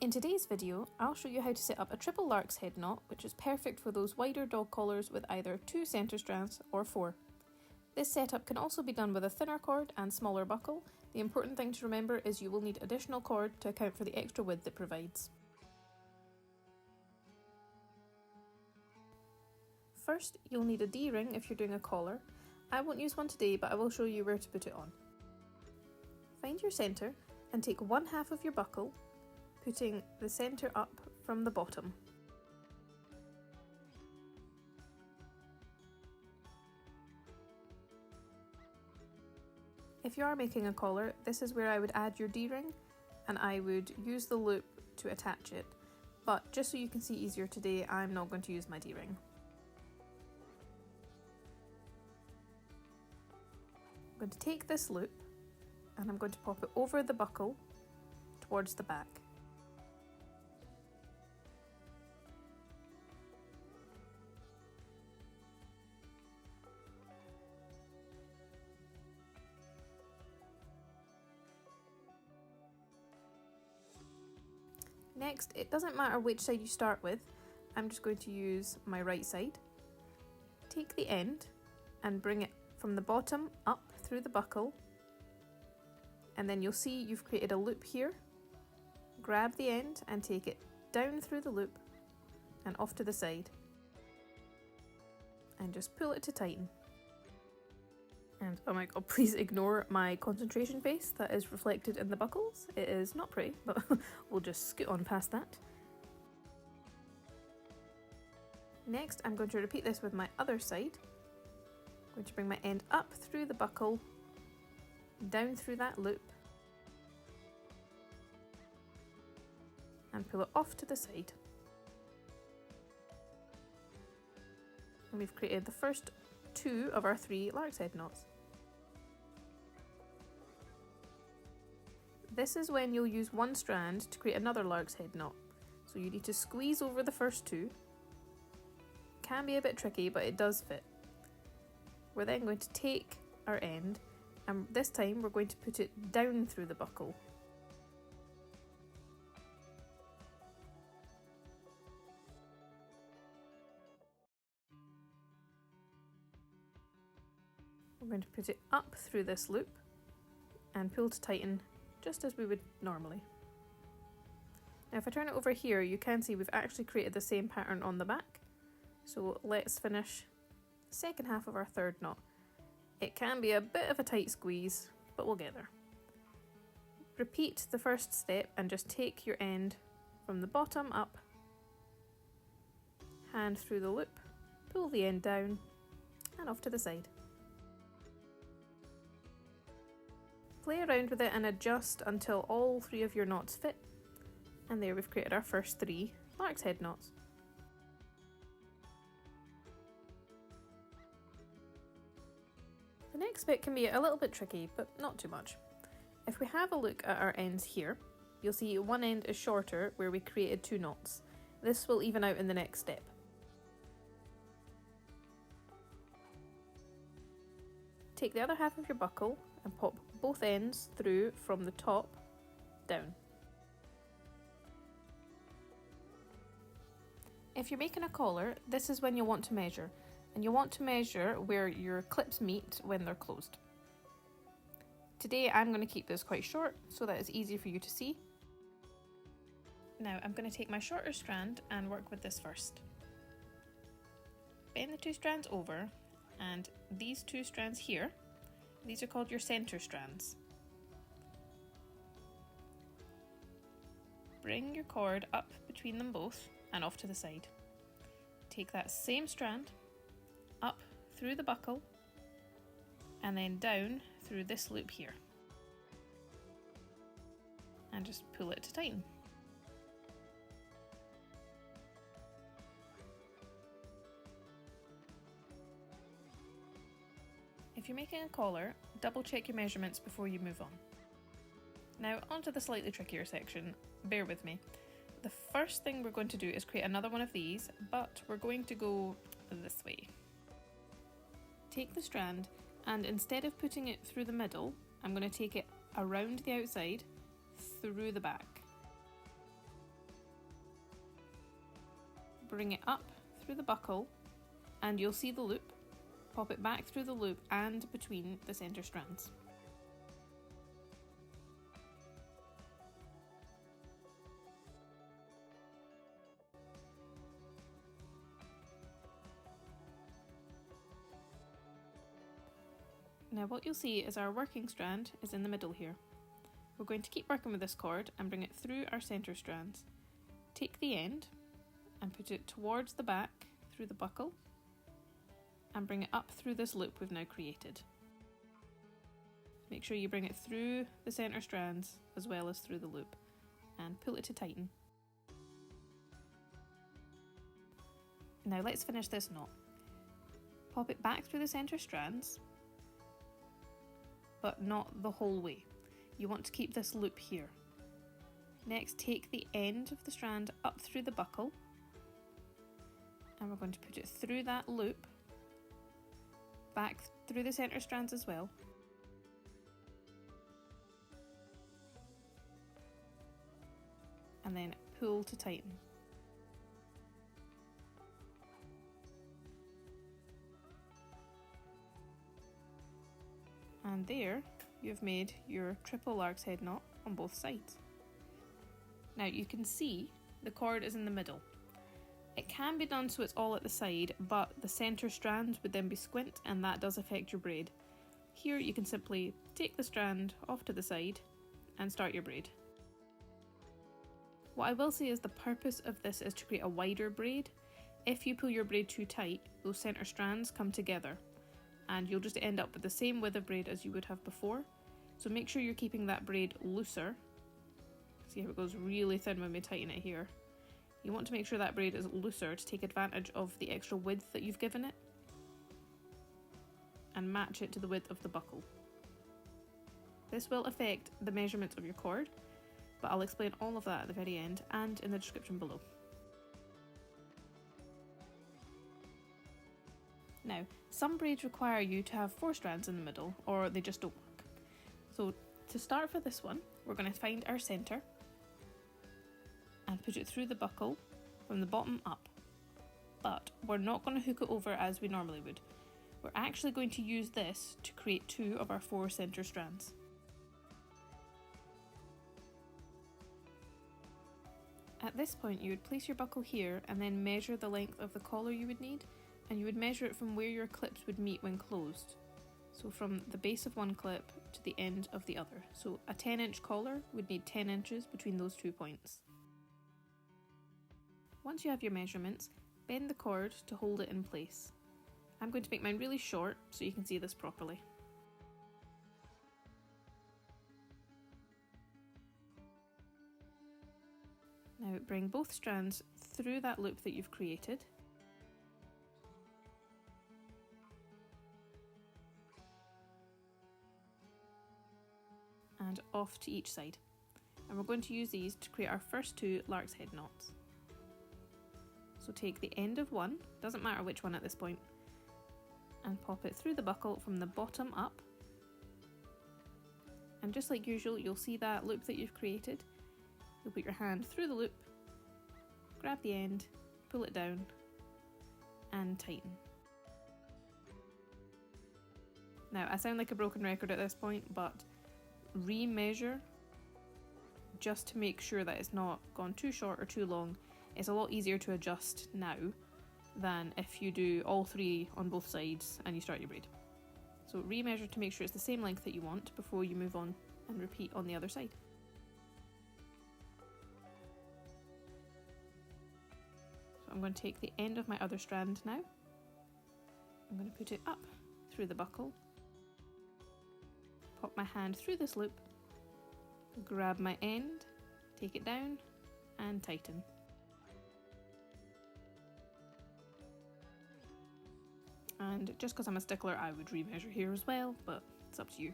In today's video, I'll show you how to set up a triple Larks head knot, which is perfect for those wider dog collars with either 2 centre strands or 4. This setup can also be done with a thinner cord and smaller buckle. The important thing to remember is you will need additional cord to account for the extra width it provides. First, you'll need a D-ring if you're doing a collar. I won't use one today, but I will show you where to put it on. Find your centre and take one half of your buckle, putting the centre up from the bottom. If you are making a collar, this is where I would add your D-ring and I would use the loop to attach it, but just so you can see easier today, I'm not going to use my D-ring. I'm going to take this loop and I'm going to pop it over the buckle towards the back. Next, it doesn't matter which side you start with, I'm just going to use my right side. Take the end and bring it from the bottom up through the buckle, and then you'll see you've created a loop here. Grab the end and take it down through the loop and off to the side, and just pull it to tighten. And oh my god, please ignore my concentration face that is reflected in the buckles. It is not pretty, but we'll just scoot on past that. Next, I'm going to repeat this with my other side. I'm going to bring my end up through the buckle, down through that loop, and pull it off to the side. And we've created the first 2 of our 3 Larks head knots. This is when you'll use one strand to create another Larks head knot. So you need to squeeze over the first 2. Can be a bit tricky, but it does fit. We're then going to take our end, and this time we're going to put it down through the buckle. We're going to put it up through this loop and pull to tighten, just as we would normally. Now if I turn it over here, you can see we've actually created the same pattern on the back. So let's finish the second half of our 3rd knot. It can be a bit of a tight squeeze, but we'll get there. Repeat the first step and just take your end from the bottom up, hand through the loop, pull the end down and off to the side. Play around with it and adjust until all 3 of your knots fit. And there we've created our first 3 Larks head knots. The next bit can be a little bit tricky, but not too much. If we have a look at our ends here, you'll see one end is shorter where we created 2 knots. This will even out in the next step. Take the other half of your buckle and pop both ends through from the top down. If you're making a collar, this is when you'll want to measure, and you'll want to measure where your clips meet when they're closed. Today I'm going to keep this quite short so that it's easy for you to see. Now I'm going to take my shorter strand and work with this first. Bend the 2 strands over, and these 2 strands here, these are called your centre strands. Bring your cord up between them both and off to the side. Take that same strand up through the buckle and then down through this loop here. And just pull it to tighten. If you're making a collar, double check your measurements before you move on. Now onto the slightly trickier section, bear with me. The first thing we're going to do is create another one of these, but we're going to go this way. Take the strand and instead of putting it through the middle, I'm going to take it around the outside, through the back. bring it up through the buckle and you'll see the loop. Pop it back through the loop and between the centre strands. Now what you'll see is our working strand is in the middle here. We're going to keep working with this cord and bring it through our centre strands. Take the end and put it towards the back through the buckle and bring it up through this loop we've now created. Make sure you bring it through the centre strands as well as through the loop and pull it to tighten. Now let's finish this knot. Pop it back through the centre strands, but not the whole way. You want to keep this loop here. Next, take the end of the strand up through the buckle and we're going to put it through that loop, back through the centre strands as well. And then pull to tighten. And there you've made your triple lark's head knot on both sides. Now you can see the cord is in the middle. It can be done so it's all at the side, but the centre strand would then be squint and that does affect your braid. Here you can simply take the strand off to the side and start your braid. What I will say is the purpose of this is to create a wider braid. If you pull your braid too tight, those centre strands come together and you'll just end up with the same width of braid as you would have before. So make sure you're keeping that braid looser. See how it goes really thin when we tighten it here. You want to make sure that braid is looser to take advantage of the extra width that you've given it and match it to the width of the buckle. This will affect the measurements of your cord, but I'll explain all of that at the very end and in the description below. Now, some braids require you to have 4 strands in the middle or they just don't work. So to start for this one, we're going to find our centre and put it through the buckle from the bottom up. But we're not going to hook it over as we normally would. We're actually going to use this to create 2 of our 4 centre strands. At this point you would place your buckle here and then measure the length of the collar you would need, and you would measure it from where your clips would meet when closed. So from the base of one clip to the end of the other. So a 10-inch collar would need 10 inches between those 2 points. Once you have your measurements, bend the cord to hold it in place. I'm going to make mine really short so you can see this properly. Now bring both strands through that loop that you've created. And off to each side. And we're going to use these to create our first 2 lark's head knots. So take the end of one, doesn't matter which one at this point, and pop it through the buckle from the bottom up. And just like usual, you'll see that loop that you've created. You'll put your hand through the loop, grab the end, pull it down, and tighten. Now, I sound like a broken record at this point, but re-measure just to make sure that it's not gone too short or too long. It's a lot easier to adjust now than if you do all 3 on both sides and you start your braid. So re-measure to make sure it's the same length that you want before you move on and repeat on the other side. So I'm going to take the end of my other strand now. I'm going to put it up through the buckle, pop my hand through this loop, grab my end, take it down and tighten. And just because I'm a stickler, I would re-measure here as well, but it's up to you.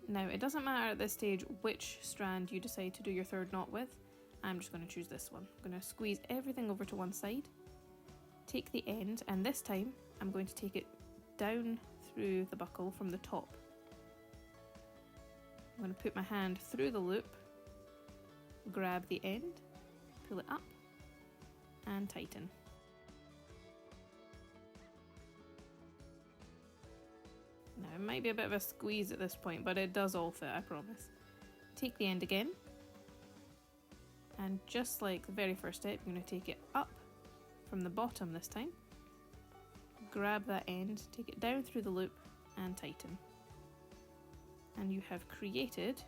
Now, it doesn't matter at this stage which strand you decide to do your 3rd knot with. I'm just going to choose this one. I'm going to squeeze everything over to one side, take the end, and this time I'm going to take it down through the buckle from the top. I'm going to put my hand through the loop, grab the end, pull it up, and tighten. Now it might be a bit of a squeeze at this point, but it does all fit, I promise. Take the end again, and just like the very first step, you're going to take it up from the bottom this time. Grab that end, take it down through the loop and tighten. And you have created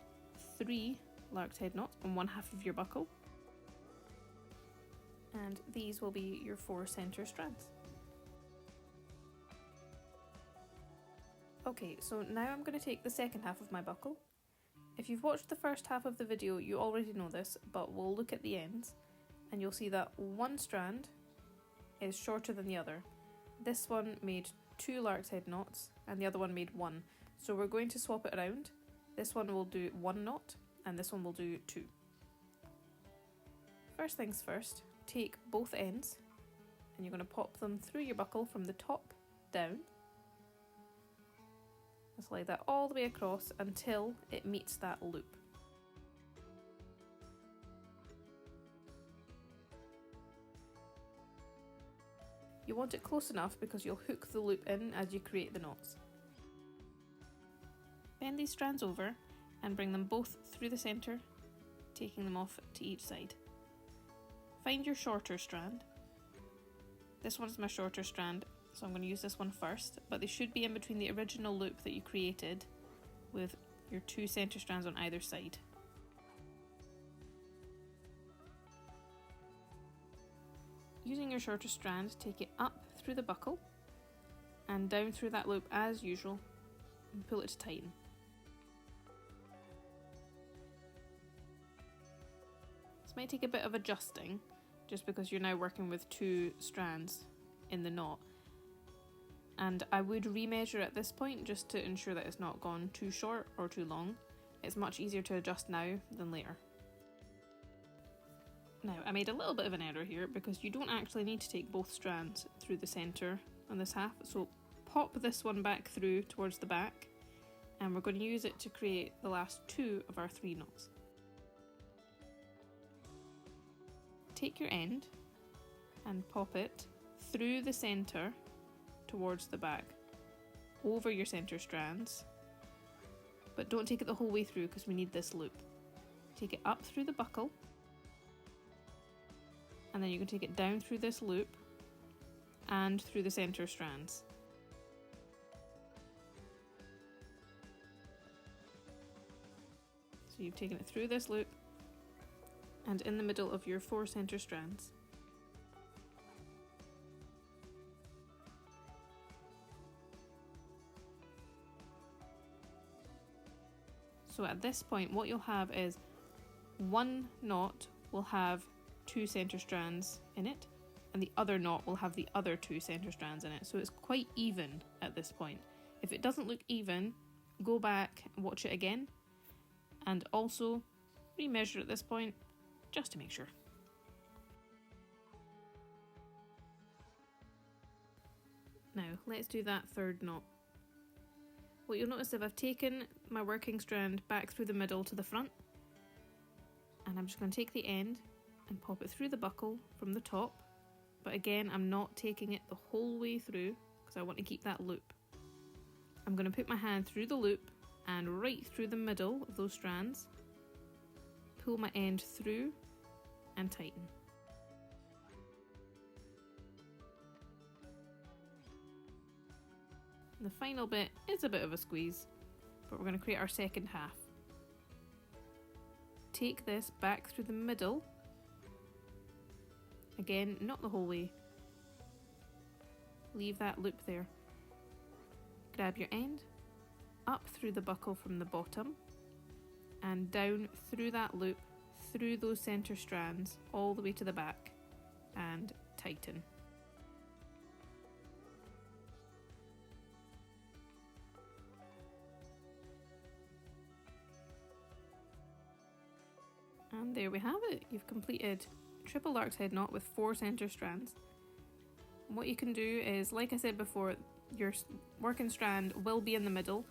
3 lark's head knots on one half of your buckle. And these will be your 4 center strands. Okay, so now I'm going to take the second half of my buckle. If you've watched the first half of the video, you already know this, but we'll look at the ends and you'll see that one strand is shorter than the other. This one made 2 lark's head knots and the other one made 1. So we're going to swap it around. This one will do 1 knot and this one will do 2. First things first, take both ends and you're going to pop them through your buckle from the top down. Just like that all the way across until it meets that loop. You want it close enough because you'll hook the loop in as you create the knots. Bend these strands over and bring them both through the centre, taking them off to each side. Find your shorter strand. This one's my shorter strand, so I'm going to use this one first, but they should be in between the original loop that you created with your 2 centre strands on either side. Using your shorter strand, take it up through the buckle and down through that loop as usual and pull it to tighten. This might take a bit of adjusting just because you're now working with 2 strands in the knot, and I would remeasure at this point just to ensure that it's not gone too short or too long. It's much easier to adjust now than later. Now, I made a little bit of an error here because you don't actually need to take both strands through the centre on this half, so pop this one back through towards the back and we're going to use it to create the last 2 of our 3 knots. Take your end and pop it through the centre towards the back, over your centre strands, but don't take it the whole way through because we need this loop. Take it up through the buckle and then you can take it down through this loop and through the centre strands. So you've taken it through this loop and in the middle of your 4 centre strands. So at this point what you'll have is one knot will have 2 centre strands in it and the other knot will have the other 2 centre strands in it, so it's quite even at this point. If it doesn't look even, go back and watch it again and also remeasure at this point just to make sure. Now let's do that 3rd knot. What you'll notice is I've taken my working strand back through the middle to the front and I'm just going to take the end and pop it through the buckle from the top, but again I'm not taking it the whole way through because I want to keep that loop. I'm going to put my hand through the loop and right through the middle of those strands, pull my end through and tighten. The final bit is a bit of a squeeze, but we're going to create our second half. Take this back through the middle, again not the whole way, leave that loop there. Grab your end, up through the buckle from the bottom and down through that loop, through those centre strands all the way to the back and tighten. And there we have it. You've completed triple lark's head knot with 4 centre strands. And what you can do is, like I said before, your working strand will be in the middle,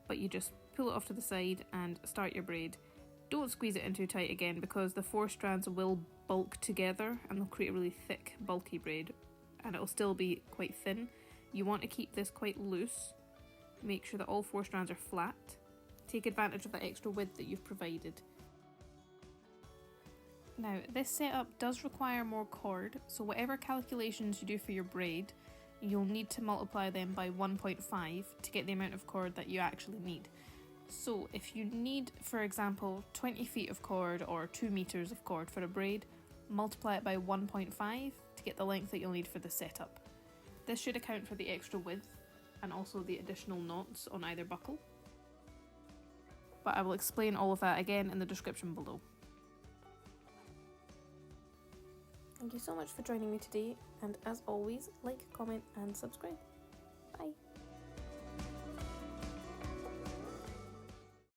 but you just pull it off to the side and start your braid. Don't squeeze it in too tight again, because the 4 strands will bulk together and they'll create a really thick, bulky braid, and it'll still be quite thin. You want to keep this quite loose. Make sure that all 4 strands are flat. Take advantage of the extra width that you've provided. Now, this setup does require more cord, so whatever calculations you do for your braid, you'll need to multiply them by 1.5 to get the amount of cord that you actually need. So if you need, for example, 20 feet of cord or 2 meters of cord for a braid, multiply it by 1.5 to get the length that you'll need for the setup. This should account for the extra width and also the additional knots on either buckle. But I will explain all of that again in the description below. Thank you so much for joining me today, and as always, like, comment and subscribe.